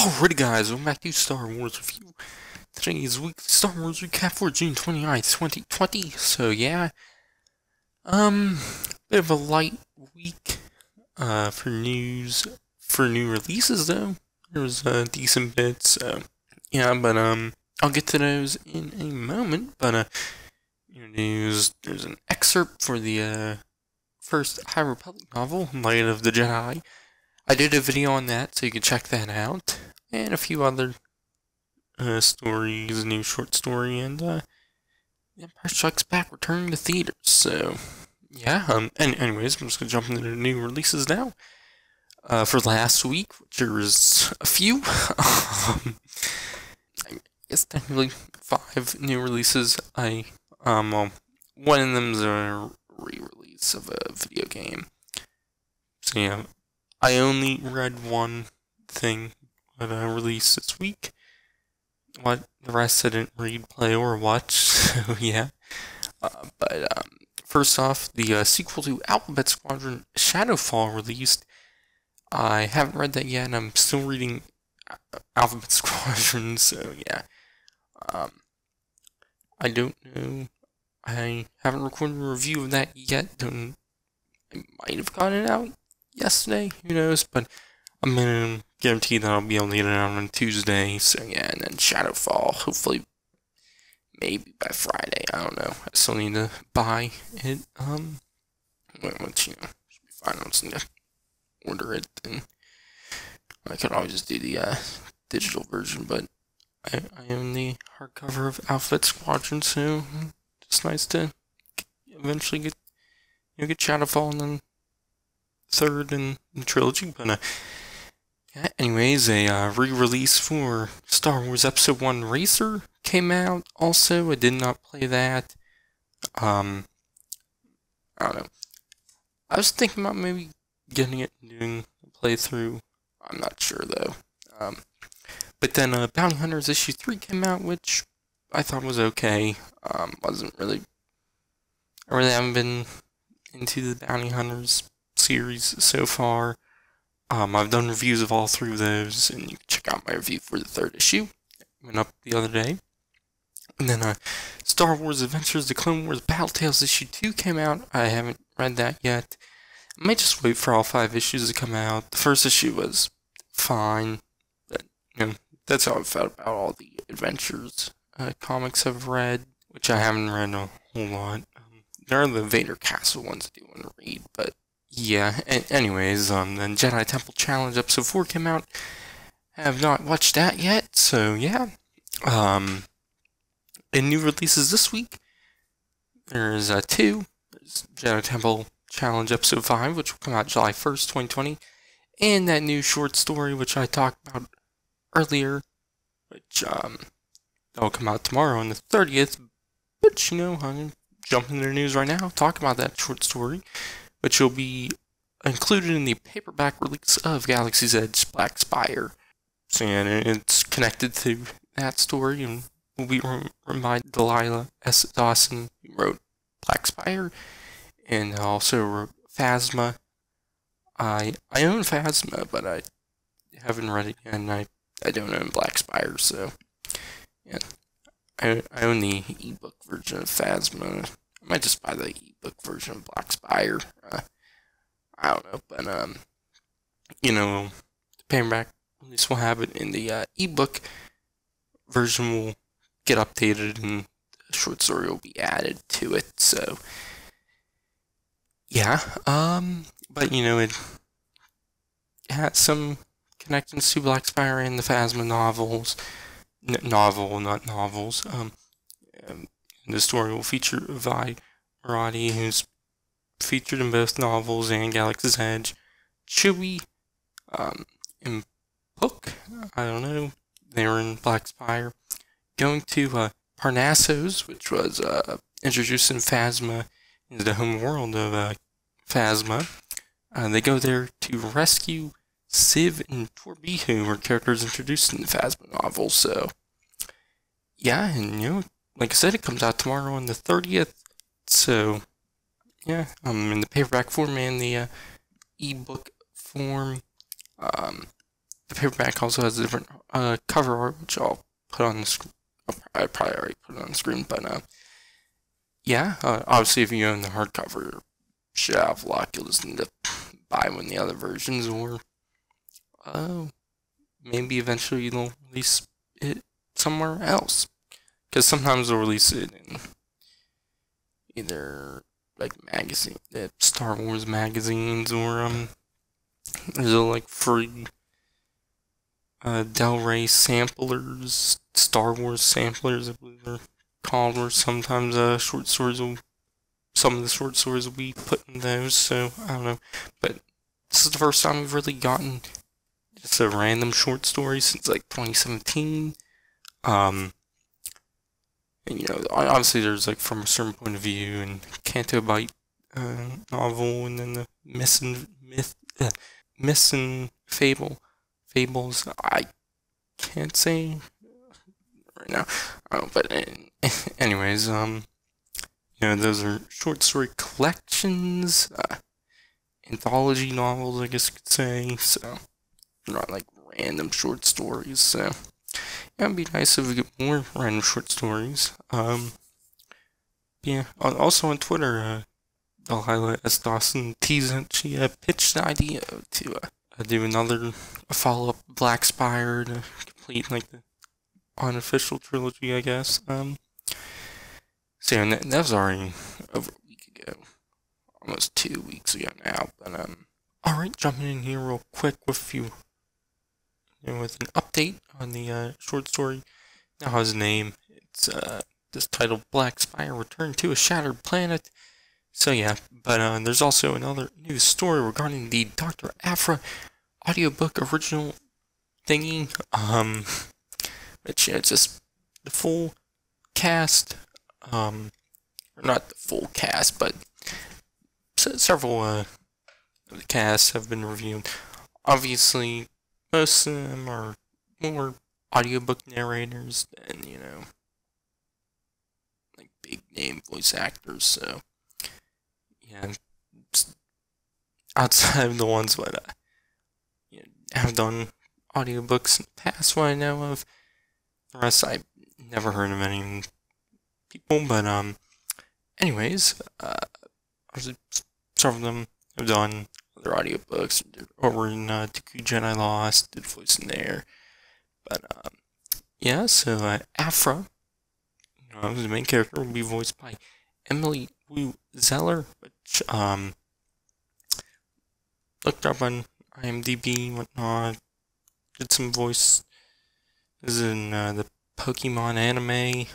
Alrighty guys, welcome back to Star Wars Review. Today's weekly Star Wars recap for June 29th, 2020. So yeah, bit of a light week, for news, for new releases though. There was a decent bit, so yeah, but I'll get to those in a moment, but news, there's an excerpt for the, first High Republic novel, Light of the Jedi. I did a video on that, so you can check that out. And a few other stories, a new short story, and The Empire Strikes Back returning to theaters. So, yeah, and anyways, I'm just going to jump into the new releases now. For last week, which there was a few, I guess technically 5 new releases. Well, one of them is a re-release of a video game. So yeah, I only read one thing that released this week. What the rest I didn't read, play, or watch. So yeah. But first off, the sequel to Alphabet Squadron Shadowfall released. I haven't read that yet, and I'm still reading Alphabet Squadron. So yeah. I don't know. I haven't recorded a review of that yet. I might have gotten it out yesterday, who knows, but I'm gonna guarantee that I'll be able to get it out on Tuesday, so yeah, and then Shadowfall, hopefully, maybe by Friday, I don't know, I still need to buy it, which, should be fine, I'll just need to order it, and I could always just do the, digital version, but I own the hardcover of Alphabet Squadron, so it's nice to eventually get Shadowfall, and then third in the trilogy, but yeah, anyways, a re-release for Star Wars Episode 1 Racer came out also. I did not play that. I don't know. I was thinking about maybe getting it and doing a playthrough. I'm not sure though. But then Bounty Hunters Issue 3 came out, which I thought was okay. I really haven't been into the Bounty Hunters series so far. I've done reviews of all 3 of those, and you can check out my review for the 3rd issue. It went up the other day. And then Star Wars Adventures: The Clone Wars Battle Tales Issue 2 came out. I haven't read that yet. I might just wait for all 5 issues to come out. The first issue was fine, but that's how I felt about all the Adventures comics I've read, which I haven't read a whole lot. There are the Vader Castle ones I do want to read, but yeah, anyways, then Jedi Temple Challenge Episode 4 came out. I have not watched that yet, so yeah. And new releases this week. There's 2. There's Jedi Temple Challenge Episode 5, which will come out July 1st, 2020. And that new short story, which I talked about earlier, which, that'll come out tomorrow on the 30th. But, I'm gonna jump into the news right now, talk about that short story, which will be included in the paperback release of Galaxy's Edge Black Spire. So yeah, it's connected to that story, and will be written by Delilah S. Dawson, who wrote Black Spire, and also wrote Phasma. I own Phasma, but I haven't read it yet, and I don't own Black Spire, so yeah. I own the ebook version of Phasma. I might just buy the ebook version of Black Spire. I don't know, but the paperback release will have it, in the ebook version will get updated, and the short story will be added to it. So yeah, but it has some connections to Black Spire and the Phasma novels. Not novels. The story will feature Vi Marati, who's featured in both novels and Galaxy's Edge. Chewie, and Book, I don't know, they were in Black Spire. Going to Parnassus, which was introduced in Phasma, into the home world of Phasma. They go there to rescue Civ and Torbihu, were characters introduced in the Phasma novel, so yeah, and like I said, it comes out tomorrow on the 30th, so yeah, in the paperback form and the ebook form. the paperback also has a different cover art, which I'll put on the screen. I probably already put it on the screen, but yeah, obviously if you own the hardcover, you should have luck. You'll just need to buy one of the other versions, or maybe eventually they'll release it somewhere else. Because sometimes they'll release it in either like Star Wars magazines, or there's like free Del Rey samplers, Star Wars samplers, I believe they're called, or sometimes some of the short stories will be put in those, so I don't know. But this is the first time we've really gotten just a random short story since like 2017. And obviously there's like From a Certain Point of View and Canto Bite novel, and then the Myths and Fables. I can't say right now. But anyways, those are short story collections, anthology novels, I guess you could say. So they're not like random short stories. So yeah, it'd be nice if we get more random short stories. Yeah. Also on Twitter, Delilah S. Dawson teased that she pitched the idea to do another follow-up Black Spire to complete like the unofficial trilogy, I guess. So yeah, that was already over a week ago, almost 2 weeks ago now. But all right, jumping in here real quick with with an update on the short story. Now has a name. It's just titled Black Spire: Return to a Shattered Planet. So yeah, but there's also another news story regarding the Doctor Aphra Audiobook original thingy. Which it's just the full cast. Or not the full cast, but several of the casts have been reviewed. Obviously, most of them are more audiobook narrators than, like big name voice actors, so yeah, outside of the ones that have done audiobooks in the past, what I know of, the rest I've never heard of any people, but anyways, several of them have done other audiobooks over in Dooku Jedi Lost, did voice in there, but yeah, so Aphra, the main character, will be voiced by Emily Wu Zeller, which looked up on IMDb and whatnot, did some voice in the Pokemon anime,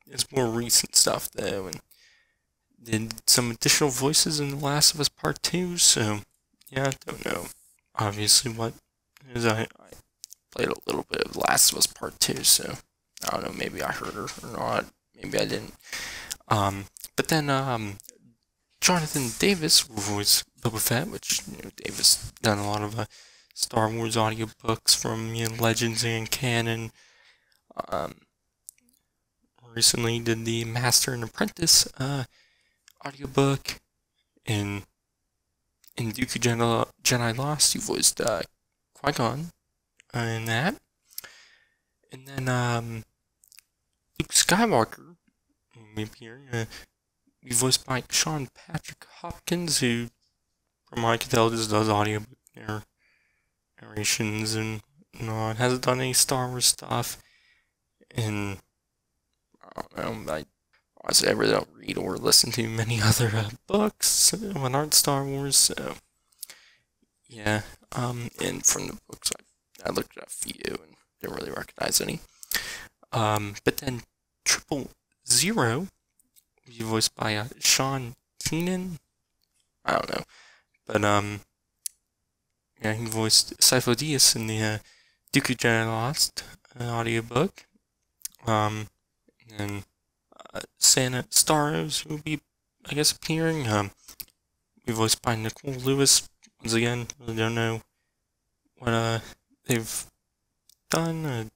it's more recent stuff though, and did some additional voices in The Last of Us Part 2, so yeah, I don't know obviously what is. I played a little bit of The Last of Us Part 2, so I don't know, maybe I heard her or not, maybe I didn't. But then Jonathan Davis will voice Boba Fett, which Davis done a lot of Star Wars audiobooks from Legends and canon. Recently did the Master and Apprentice audiobook in Dooku Jedi Lost. He voiced Qui-Gon in that, and then Luke Skywalker maybe here. Be voiced by Sean Patrick Hopkins, who, from what I can tell, just does audiobook narrations and hasn't done any Star Wars stuff. And I don't know, honestly, I really don't read or listen to many other books that aren't Star Wars, so yeah. And from the books, I looked at a few and didn't really recognize any. But then 000 will be voiced by Sean Keenan. I don't know, but yeah, he voiced Sifo-Dyas in the Dooku Jedi Lost audiobook. And Santa Staros will be, I guess, appearing. Be voiced by Nicole Lewis. Once again, really don't know what they've done.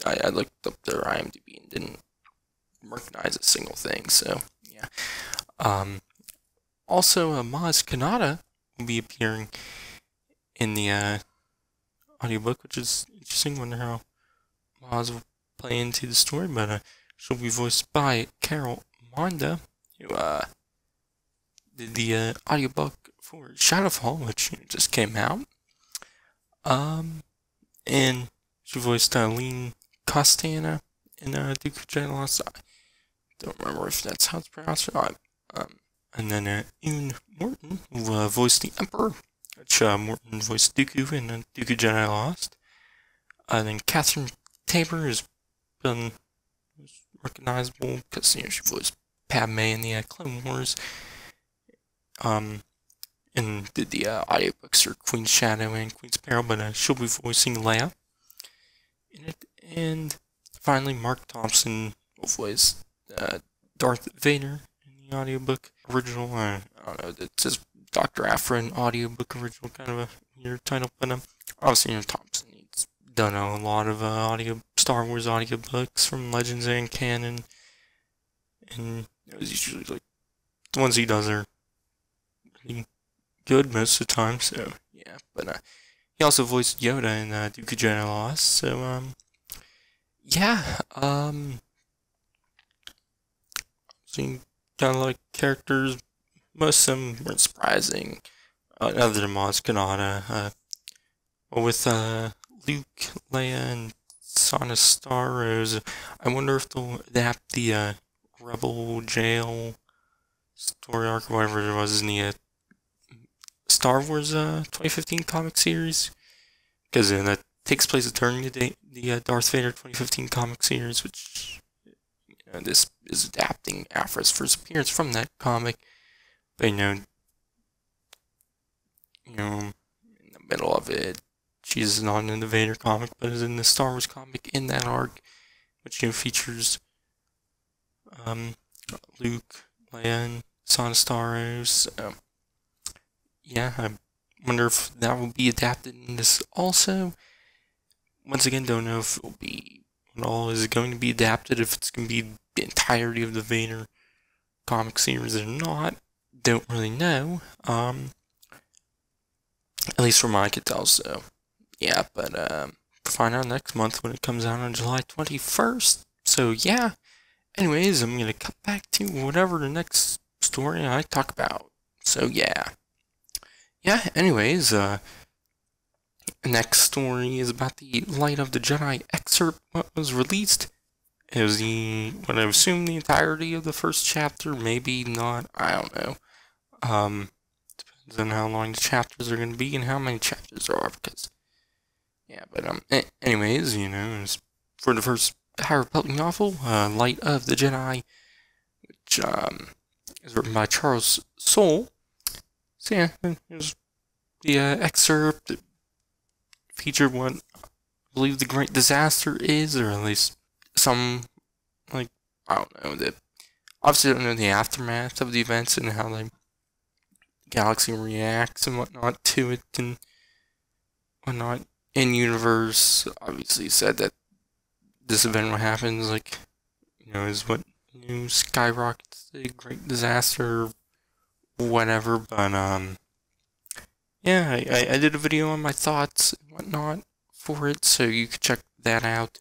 I looked up their IMDb and didn't recognize a single thing, so yeah. Also, Maz Kanata will be appearing in the audiobook, which is interesting. Wonder how Maz will play into the story, but she'll be voiced by Carol Monda, who did the audiobook for Shadowfall, which just came out. And she voiced Lean Costana in Duke of Jedi Lost. I don't remember if that's how it's pronounced or not. And then Ian Morton, who voiced the Emperor, which Morton voiced Dooku in Duke of Jedi Lost. Then Catherine Tabor has been recognizable because she voiced Padme in the Clone Wars. And did the audiobooks for Queen's Shadow and Queen's Peril, but she'll be voicing Leia in it. And finally, Mark Thompson will voice Darth Vader in the audiobook original. I don't know, it says Doctor Aphra Audiobook original, kind of a weird title, but obviously, Thompson, he's done a lot of Star Wars audiobooks from Legends and canon, and it's usually like the ones he does are really good most of the time. So yeah, but he also voiced Yoda in Duke of Jedi Lost. So yeah, seeing kind of like characters. Most of them weren't surprising, other than Maz Kanata. With Luke, Leia, and Sana Starros, I wonder if they'll adapt the Rebel Jail story arc, or whatever it was, in the Star Wars 2015 comic series, because that takes place during the Darth Vader 2015 comic series, which this is adapting Aphra's first appearance from that comic. But in the middle of it, she's not in the Vader comic, but is in the Star Wars comic in that arc, which features Luke, Leia, and Sana Starros. Yeah, I wonder if that will be adapted in this also. Once again, don't know if it'll be at all is going to be adapted, if it's going to be the entirety of the Vader comic series or not. Don't really know. At least from what I could tell. So yeah, but we'll find out next month when it comes out on July 21st. So yeah. Anyways, I'm gonna cut back to whatever the next story I talk about. So yeah. Anyways, the next story is about the Light of the Jedi Excerpt, what was released. It was what I assume the entirety of the first chapter, maybe not, I don't know. Depends on how long the chapters are going to be and how many chapters there are, because, yeah, but, anyways, it's for the first High Republic novel, Light of the Jedi, which, is written by Charles Soule. So, yeah, here's the, excerpt that featured what I believe the Great Disaster is, or at least some, I don't know, obviously I don't know the aftermath of the events and how the galaxy reacts and whatnot to it and whatnot. In universe, obviously said that this event what happens, is what skyrockets the Great Disaster or whatever, but yeah, I did a video on my thoughts and whatnot for it, so you could check that out.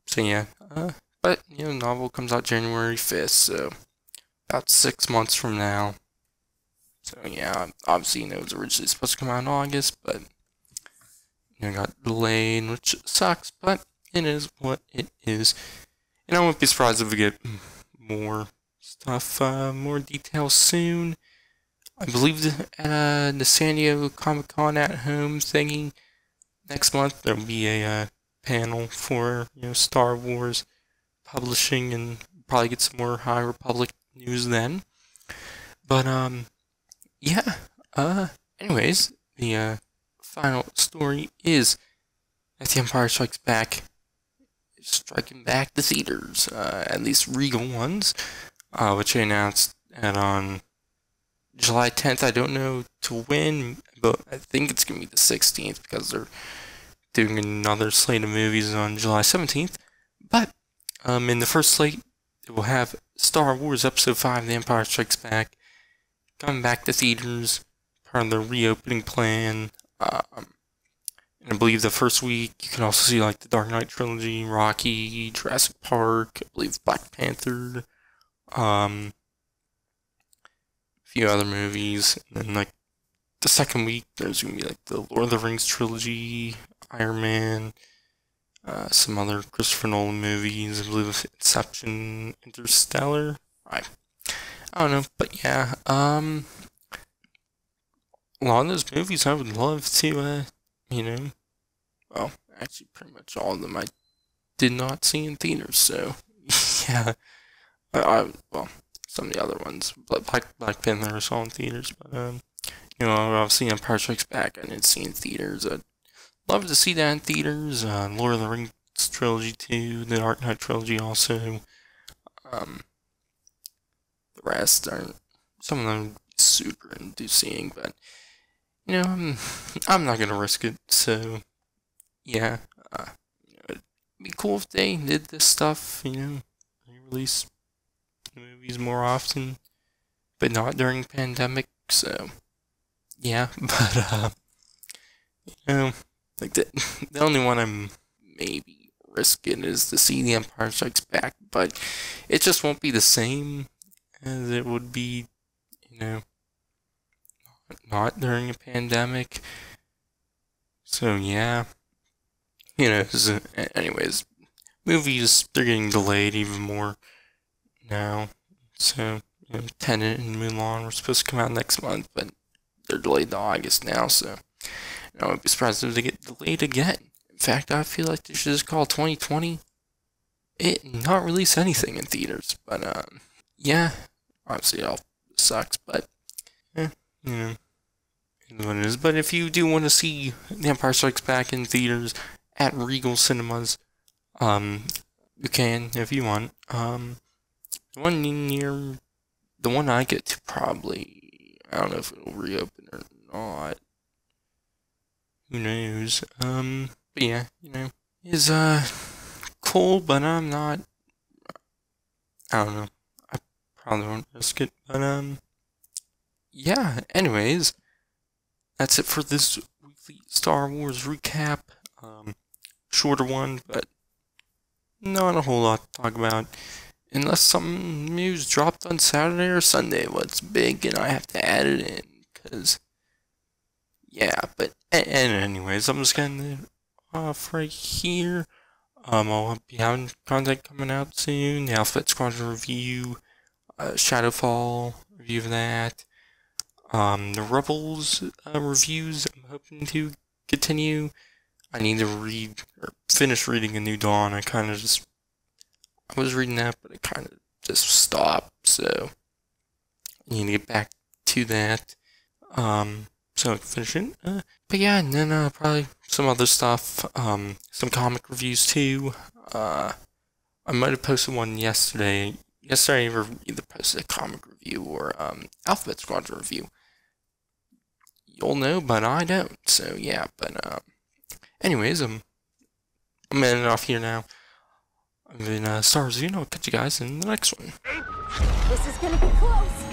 So yeah, but the novel comes out January 5th, so about 6 months from now. So yeah, obviously it was originally supposed to come out in August, but got delayed, which sucks, but it is what it is. And I won't be surprised if we get more stuff, more details soon. I believe at the San Diego Comic-Con at Home thingy next month there'll be a panel for Star Wars publishing, and probably get some more High Republic news then. But yeah. Anyways, the final story is that The Empire Strikes Back is striking back the theaters, at least Regal ones, which they announced on July 10th. I don't know to when, but I think it's going to be the 16th because they're doing another slate of movies on July 17th. But in the first slate, it will have Star Wars Episode 5, The Empire Strikes Back, coming back to theaters, part of the reopening plan. And I believe the first week you can also see like the Dark Knight trilogy, Rocky, Jurassic Park, I believe Black Panther, a few other movies, and then like the second week there's gonna be like the Lord of the Rings trilogy, Iron Man, some other Christopher Nolan movies, I believe Inception, Interstellar. I don't know, but yeah, a lot of those movies I would love to, well, actually, pretty much all of them I did not see in theaters, so yeah. Well, some of the other ones, but Black Panther I saw in theaters, but obviously Empire Strikes Back I didn't see in theaters. I'd love to see that in theaters. Lord of the Rings trilogy too, the Dark Knight trilogy also. The rest aren't, some of them super into seeing, but I'm not gonna risk it. So yeah, it'd be cool if they did this stuff. Release movies more often, but not during pandemic. So yeah, but like the only one I'm maybe risking is to see The Empire Strikes Back, but it just won't be the same as it would be, not during a pandemic. So yeah, anyways, movies, they're getting delayed even more now. So Tenet and Mulan were supposed to come out next month, but they're delayed to August now. So I would be surprised if they get delayed again. In fact, I feel like they should just call 2020 it and not release anything in theaters. But yeah, obviously it all sucks, but is what it is. But if you do want to see The Empire Strikes Back in theaters at Regal Cinemas, you can if you want. The one I get to probably, I don't know if it'll reopen or not. Who knows? But yeah, is cool, but I'm not. I don't know. I probably won't risk it, but yeah. Anyways, that's it for this weekly Star Wars recap. Shorter one, but not a whole lot to talk about. Unless some news dropped on Saturday or Sunday, what's big, and I have to add it in, because, yeah, but, and anyways, I'm just getting it off right here. I'll be having content coming out soon, the Alphabet Squadron review, Shadowfall review of that, the Rebels reviews I'm hoping to continue. I need to read, or finish reading A New Dawn. I was reading that, but it kind of just stopped, so I need to get back to that, so I can finish it, but yeah, and then, probably some other stuff, some comic reviews too. I might have posted one yesterday. I either posted a comic review or, Alphabet Squadron review. You'll know, but I don't, so yeah, but, anyways, I'm ending off here now. I've been Star Wars, I'll catch you guys in the next one. This is gonna be close.